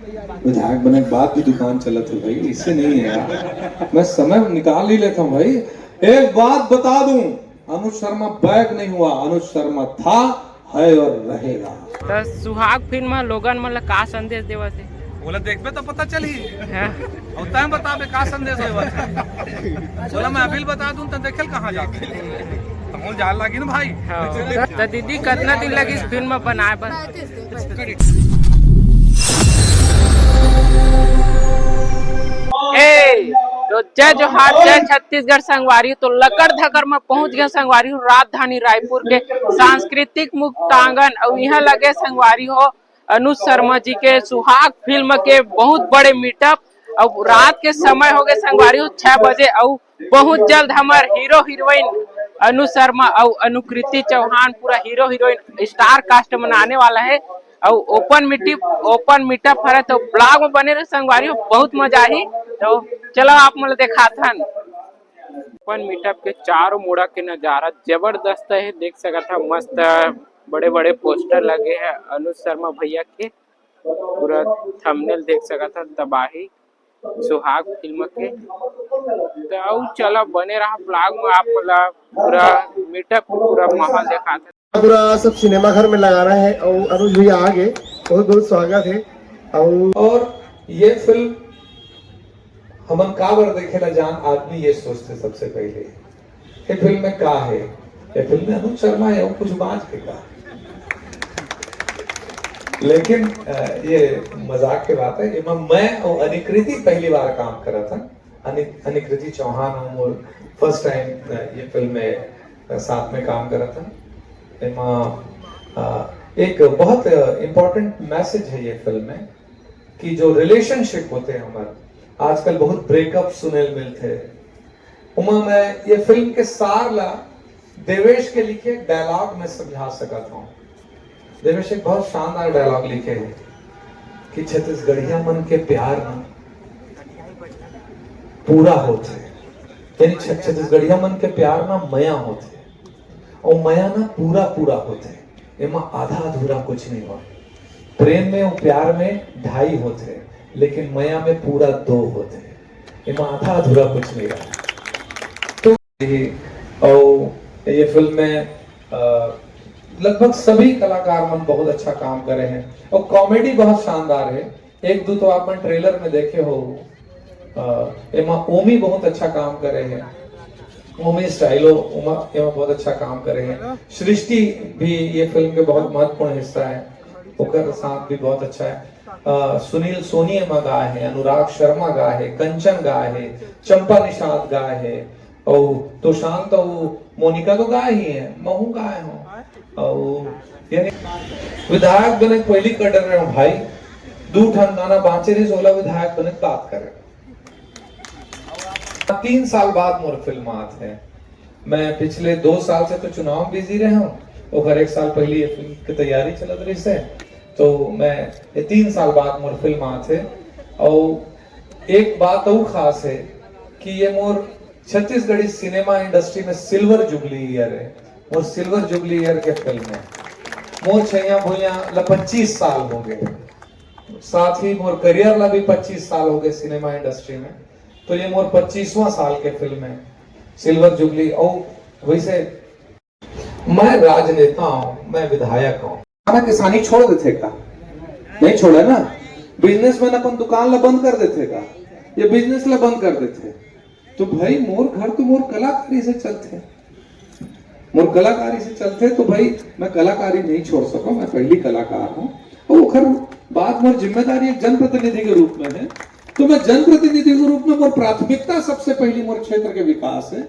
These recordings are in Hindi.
विधायक बने के बाद भी दुकान चलत है भाई, इससे नहीं है यार। मैं समय निकाल ही लेता हूँ भाई। एक बात बता दूं, अनुज शर्मा बैक नहीं हुआ, अनुज शर्मा था, है और रहेगा। तो सुहाग फिल्म में लोगन मतलब का संदेश देवा से बोला देखबे तो पता चली और तय बताबे का संदेश देवा बोला मैं अभी बता दूं तो देखल कहां जाके तमोल जाल लागी ना भाई। तो दीदी कितना दिन लगी इस फिल्म में बनाए पर? तो जय जोहार, जय छत्तीसगढ़ संगवारी। तो लकड़ धकड़ में पहुंच गए संगवारी हो राजधानी रायपुर के सांस्कृतिक मुक्तांगन और यहाँ लगे संगवारी हो अनुज शर्मा जी के सुहाग फिल्म के बहुत बड़े मीटअप। और रात के समय हो गए संगवारी हो 6 बजे और बहुत जल्द हमारे हीरो हीरोइन अनुज शर्मा और अनुकृति चौहान पूरा हीरो हीरोइन स्टार कास्ट मनाने वाला है। और ओपन मीटअप है तो ब्लॉग में बने रहे संगवारी हो, बहुत मजा आई। तो चलो आप मतलब देखा था ओपन मीटअप के चारों मोड़ा के नजारा जबरदस्त है, देख सका था। मस्त बड़े बड़े पोस्टर लगे हैं अनुज शर्मा भैया के, पूरा थंबनेल देख सका था तबाही सुहाग फिल्म के। तो चलो बने रहा ब्लॉग में, आप मतलब पूरा मीटअप पूरा माहौल देखा था। पूरा सब सिनेमा घर में लगाना है और अनुज भैया आ गए, बहुत बहुत स्वागत है। और ये फिल्म हमन का बार देखेला जान आदमी ये सोचते सबसे पहले ये फिल्म में का है, ये फिल्म में अनुज शर्मा है और कुछ बात के का। लेकिन ये मजाक की बात है। मैं और अनुकृति पहली बार काम करा था, अनुकृति चौहान और फर्स्ट टाइम ये फिल्म में साथ में काम करा था। एक बहुत इम्पोर्टेंट मैसेज है ये फिल्म में कि जो रिलेशनशिप होते हैं हमारे आजकल बहुत ब्रेकअप सुने मिलते उमा मैं ये फिल्म के सार ला देवेश के लिखे डायलॉग में समझा सका था। देवेश एक बहुत शानदार डायलॉग लिखे हैं कि छत्तीसगढ़िया मन के प्यार ना पूरा होते, यानी छत्तीसगढ़िया मन के प्यार ना मया होते और मया ना पूरा पूरा होते, एमा आधा अधूरा कुछ नहीं हुआ। प्रेम में और प्यार में 2.5 होते, लेकिन मया में पूरा 2 होते, एमा आधा अधूरा कुछ नहीं रहा। तो और ये फिल्म में लगभग सभी कलाकार मन बहुत अच्छा काम करे हैं और कॉमेडी बहुत शानदार है। एक दो तो आपने ट्रेलर में देखे हो, एमा ओमी बहुत अच्छा काम करे हैं, ओमी स्टाइलो बहुत अच्छा काम करे हैं। सृष्टि भी ये फिल्म के बहुत महत्वपूर्ण हिस्सा है, ओकर साथ भी बहुत अच्छा है। सुनील सोनी एमा गाए है, अनुराग शर्मा गाए है, कंचन गाए है, चंपा निषाद गाए है और तुषांत और मोनिका तो गाए ही है, महू गाए हो। और यानी विधायक बने पहली कर रहे हो भाई, 2 ठन गाना बाँचे रही 16 विधायक बने बात करे। 3 साल बाद मोर फिल्म आते हैं। मैं पिछले 2 साल से तो चुनाव बिजी रहे हूँ और 1 साल पहले ये फिल्म की तैयारी चल रही से, तो मैं ये 3 साल बाद मोर फिल्म आते। और एक बात और खास है कि ये मोर छत्तीसगढ़ी सिनेमा इंडस्ट्री में सिल्वर जुबली ईयर है। मोर सिल्वर जुबली ईयर के फिल्म है, मोर छैया भुइया ला 25 साल हो गए, साथ ही मोर करियर ला भी 25 साल हो गए सिनेमा इंडस्ट्री में। तो ये मोर 25वां साल के फिल्म है सिल्वर जुबली। और वैसे मैं राजनेता हूँ, मैं विधायक हूँ। खाना किसानी छोड़ देते का? नहीं छोड़ा ना। बिजनेसमैन अपन दुकान ला बंद कर देते का? ये बिजनेस ला बंद कर देते। तो भाई मोर घर तो मोर कलाकारी से चलते, मोर कलाकारी से चलते। तो भाई मैं कलाकारी नहीं छोड़ सका, मैं पहली कलाकार हूँ। और खैर बात मोर जिम्मेदारी एक जनप्रतिनिधि के रूप में है, तो मैं जनप्रतिनिधि के रूप में मोर प्राथमिकता सबसे पहली मोर क्षेत्र के विकास है।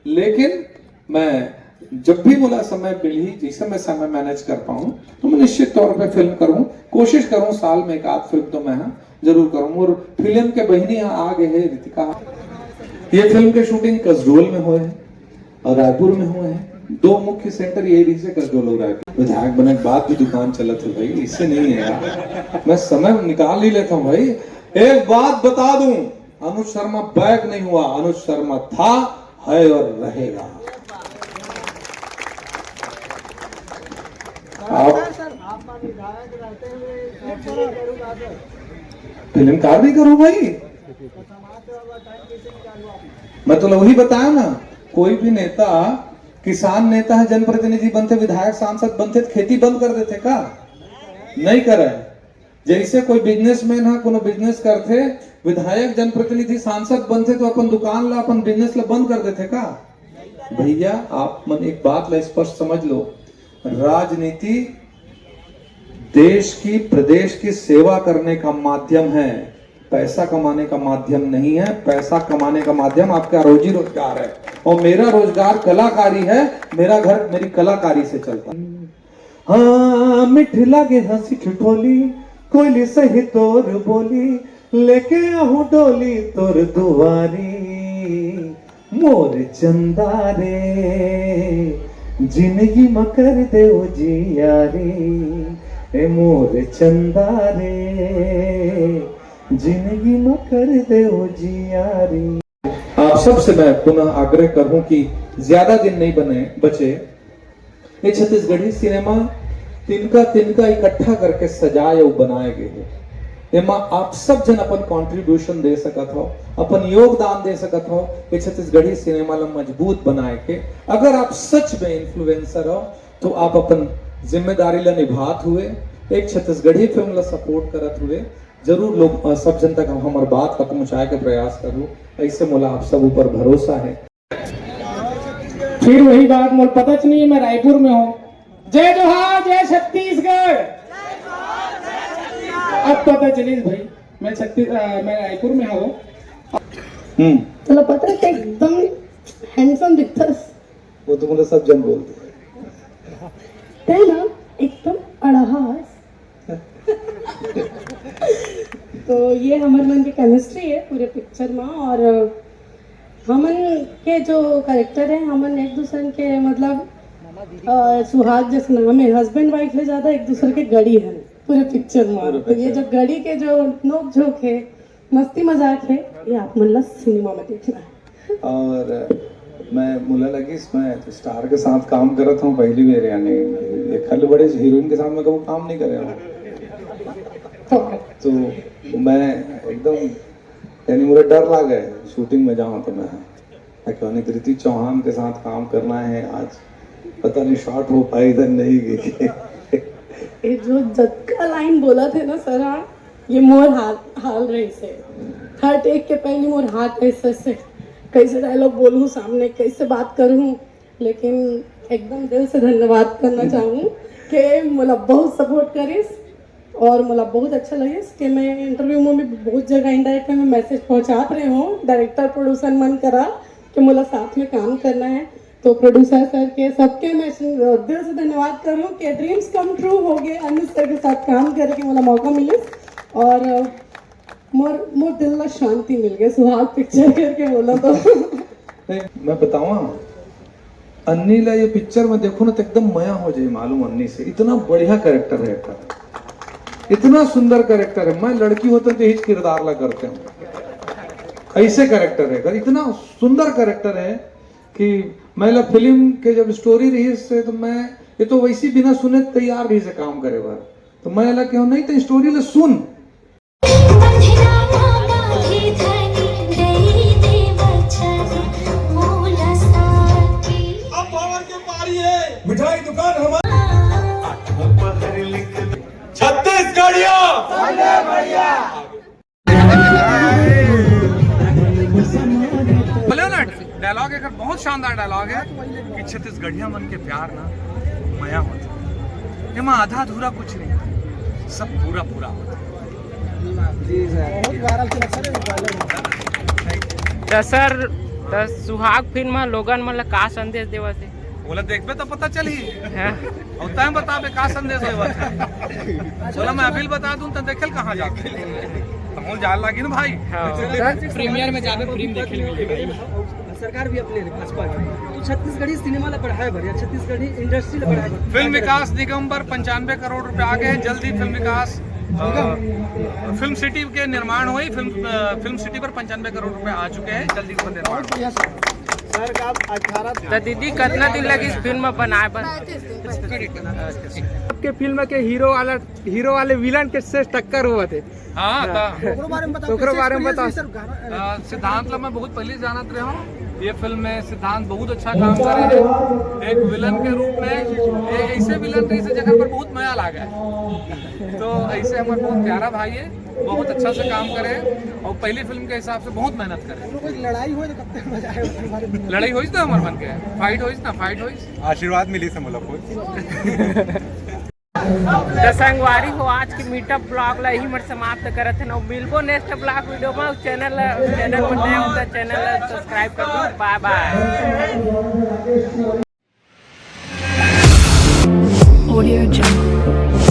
लेकिन मैं जब भी मुझे समय मिली, जैसे मैं समय मैनेज कर पाऊं, तो मैं निश्चित तौर पे फिल्म करूं, कोशिश करूं साल में 1 आध फिल्म तो मैं जरूर करूं। और फिल्म के बहिनी आ गए है रितिका। ये फिल्म के शूटिंग कसडोल में हुए हैं और रायपुर में हुए हैं। 2 मुख्य सेंटर यही रही से कसडोल और रायपुर। विधायक बने के बाद भी दुकान चलत है भाई, इससे नहीं है यार। मैं समय निकाल ही लेता हूँ भाई। एक बात बता दूं, अनुज शर्मा बैक नहीं हुआ, अनुज शर्मा था, है और रहेगा। आप फिल्मकार भी करूं भाई, मैं तो वही बताया ना, कोई भी नेता, किसान नेता है, जनप्रतिनिधि बनते, विधायक सांसद बनते, खेती बंद कर देते का? नहीं करे। जैसे कोई बिजनेसमैन है, कोनो बिजनेस करते, विधायक जनप्रतिनिधि सांसद बनते तो अपन दुकान ला, अपन बिजनेस ला बंद कर देते का? भैया आप मन एक बात ला स्पष्ट समझ लो, राजनीति देश की, प्रदेश की सेवा करने का माध्यम है, पैसा कमाने का माध्यम नहीं है। पैसा कमाने का माध्यम आपका रोजी रोजगार है, और मेरा रोजगार कलाकारी है, मेरा घर मेरी कलाकारी से चलता है। हाँ मिठ लागे हंसी ठिठोली, कोयली सही तोर बोली, लेके आहू डोली तोर दुआरी, मोर चंदा रे जिंदगी में कर दे जियारी, ए मोर चंदा रे जिंदगी में कर दे जियारी। आप सबसे मैं पुनः आग्रह करूं कि ज्यादा दिन नहीं बचे। ये छत्तीसगढ़ी सिनेमा तिनका इकट्ठा करके सजाए और बनाए गए, एमा आप सब जन अपन कंट्रीब्यूशन दे सकत हो, अपन योगदान दे सकत हो, ये छत्तीसगढ़ी सिनेमा ला मजबूत बनाए के। अगर आप सच में इन्फ्लुएंसर हो तो आप अपन जिम्मेदारी ला निभात हुए, एक छत्तीसगढ़ी फिल्म ला सपोर्ट करत हुए जरूर लोग सब जन तक हमार बात का पहुंचाए के प्रयास करूं, ऐसे मोला आप सब ऊपर भरोसा है। फिर वही बात मोल पता नहीं है, मैं रायपुर में हूँ। जय जोहार, जय छत्तीसगढ़। अब पता चली भाई, मैं रायपुर में हूँ। तुला पता है एकदम हैंडसम दिखता है। वो तो मुझे सब जन बोलते है ना, एकदम अड़हास। तो ये हमारे मन की केमिस्ट्री है पूरे पिक्चर में, और हमन के जो कैरेक्टर है, हमन एक दूसरे के मतलब सुहाग जैसे नाम है, हस्बैंड वाइफ है, ज्यादा एक दूसरे के गड़ी है पूरे पिक्चर में। तो ये जो गड़ी के जो नोक झोंक है, मस्ती मजाक है, ये आप मन सिनेमा में देखना है। और मैं मुला लगी इसमें तो स्टार के साथ काम कर रहा था पहली बार, यानी एक खल बड़े हीरोइन के साथ मैं कभी काम नहीं कर रहा हूँ। तो मैं एकदम, यानी मुझे डर लगा है शूटिंग में जाऊँ तो मैं क्यों नहीं, कृति चौहान के साथ काम करना है आज, पता नहीं शॉट हो पाए इधर नहीं गई। ये जो झटका लाइन बोला थे ना सर, हाँ ये मोर हाल रही से हर टेक के पहले मोर हाथ ऐसे कैसे डायलॉग बोलूँ सामने, कैसे बात करूँ, लेकिन एकदम दिल से धन्यवाद करना चाहूँ कि मुझे बहुत सपोर्ट करीस, और मुझे बहुत अच्छा लगे कि मैं इंटरव्यू में भी बहुत जगह इनडायरेक्ट में मैसेज पहुँचा रहे हूँ, डायरेक्टर प्रोड्यूसर मन करा कि मुझे साथ में काम करना है। तो प्रोड्यूसर सर के सबके मैं दिल से धन्यवाद करूँ कि ड्रीम्स कम ट्रू हो गए, अनुज सर के साथ काम करके मुझे मौका मिले, और मोर दिल में शांति मिल गई सुहाग पिक्चर करके बोला तो। मैं बताऊँ अन्नी ला ये पिक्चर में देखो ना तो एकदम मया हो जाए मालूम, अन्नी से इतना बढ़िया कैरेक्टर है, इतना सुंदर कैरेक्टर है। मैं लड़की होता तो यही किरदार ला करते हूँ, ऐसे कैरेक्टर है, इतना सुंदर कैरेक्टर है कि मैं फिल्म के जब स्टोरी रही से तो मैं ये तो वैसी बिना सुने तैयार रही से काम करे बार, तो मैं अलग क्यों नहीं तो स्टोरी ले सुन। मिठाई दुकान हमारी छत्तीसगढ़िया बोले ना, डायलॉग एक बहुत शानदार डायलॉग है कि छत्तीसगढ़िया मन के प्यार ना मया होता, एमा आधा अधूरा कुछ नहीं, सब पूरा पूरा होता। तो सर सुहाग फिल्म में लोगन मतलब का संदेश देवा थे? बोला देखबे तो पता चली, और तैं बताबे का संदेश देवत है। बोला मैं अभी बता दूं तो देखल कहाँ जाते, तमोल जाल लागी ना भाई। प्रीमियर में जाके फिल्म देखे सरकार भी अपने तो छत्तीसगढ़ी सिनेमा ला बढ़ाए भरिया, छत्तीसगढ़ी इंडस्ट्री ला बढ़ाए भरिया। फिल्म विकास निगम पर 95 करोड़ रुपए आ गए हैं। जल्दी फिल्म विकास फिल्म सिटी के निर्माण हुई, फिल्म सिटी पर 95 करोड़ रुपए आ चुके हैं, जल्दी इसका निर्माण। तो दीदी कितना दिन लगी इस फिल्म में बनाए पर? आपके फिल्म के हीरो वाले विलन के से टक्कर हुआ थे। हाँ था ओकरो बारे में बताओ। सिद्धांत ला मैं बहुत पहले जानत रहा हूँ। ये फिल्म में सिद्धांत बहुत अच्छा काम करे है। एक विलन के रूप में एक ऐसे विलन रही से जगह पर बहुत मजा ला गया। तो ऐसे हमारे बहुत प्यारा भाई है, बहुत अच्छा से काम करे और पहली फिल्म के हिसाब से बहुत मेहनत करे। लड़ाई हो तो कब तक मजा आएगा? लड़ाई होई ना हमारे मन के, फाइट होई। आशीर्वाद मिली से मुलाकात। तो संगवारी हो आज की मीटअप ब्लॉग ला यही मत समाप्त करत है ना। मिलबो नेक्स्ट ब्लॉग वीडियो में। चैनल पर नया होता चैनल सब्सक्राइब कर दो। Bye bye. Audio Jungle.